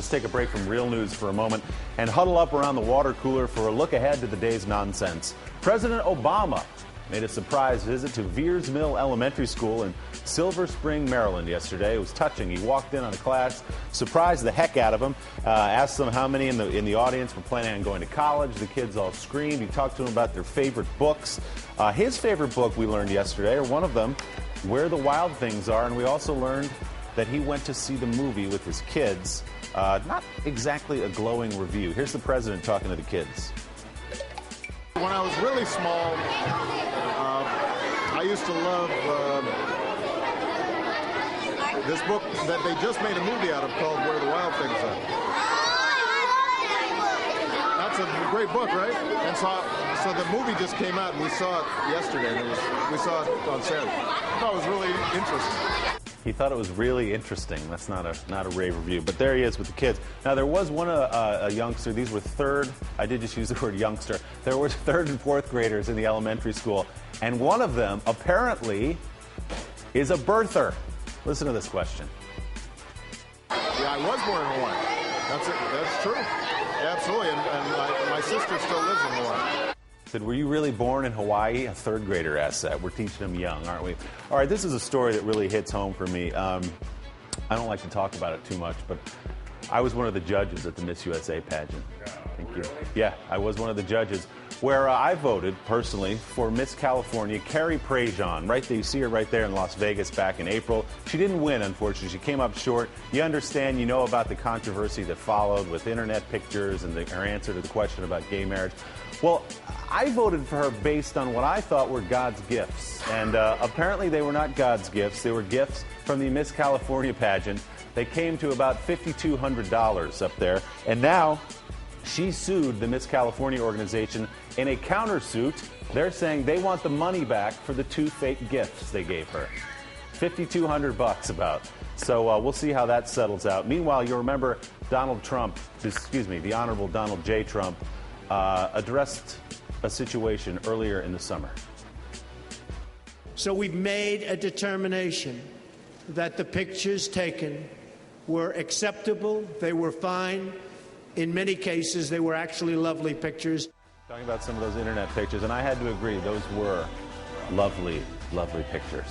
Let's take a break from real news for a moment and huddle up around the water cooler for a look ahead to the day's nonsense. President Obama made a surprise visit to Veers Mill Elementary School in Silver Spring, Maryland yesterday. It was touching. He walked in on a class, surprised the heck out of them, asked them how many in the audience were planning on going to college. The kids all screamed. He talked to them about their favorite books. His favorite book, we learned yesterday, or one of them, Where the Wild Things Are, and we also learned that he went to see the movie with his kids. Not exactly a glowing review. Here's the president talking to the kids. When I was really small, I used to love this book that they just made a movie out of called Where the Wild Things Are. That's a great book, right? And so the movie just came out, and we saw it yesterday. And we saw it on Saturday. I thought it was really interesting. He thought it was really interesting. That's not a rave review, but there he is with the kids. Now, there was one a youngster. These were third. I did just use the word youngster. There were third and fourth graders in the elementary school, and one of them apparently is a birther. Listen to this question. Yeah, I was born in Hawaii. That's true. Absolutely, and my sister still lives in Hawaii. Said, were you really born in Hawaii? A third grader asked that. We're teaching them young, aren't we? All right, this is a story that really hits home for me. I don't like to talk about it too much, but I was one of the judges at the Miss USA pageant. Thank you. Yeah, I was one of the judges, where I voted personally for Miss California, Carrie Prejean. Right there, you see her right there in Las Vegas back in April. She didn't win, unfortunately. She came up short. You understand, you know about the controversy that followed with internet pictures and her answer to the question about gay marriage. Well, I voted for her based on what I thought were God's gifts. And apparently they were not God's gifts. They were gifts from the Miss California pageant. They came to about $5,200 up there. And now she sued the Miss California organization in a countersuit. They're saying they want the money back for the two fake gifts they gave her. $5,200 about. So we'll see how that settles out. Meanwhile, you'll remember the Honorable Donald J. Trump addressed a situation earlier in the summer. So we've made a determination that the pictures taken were acceptable, they were fine. In many cases, they were actually lovely pictures. Talking about some of those internet pictures, and I had to agree, those were lovely, lovely pictures.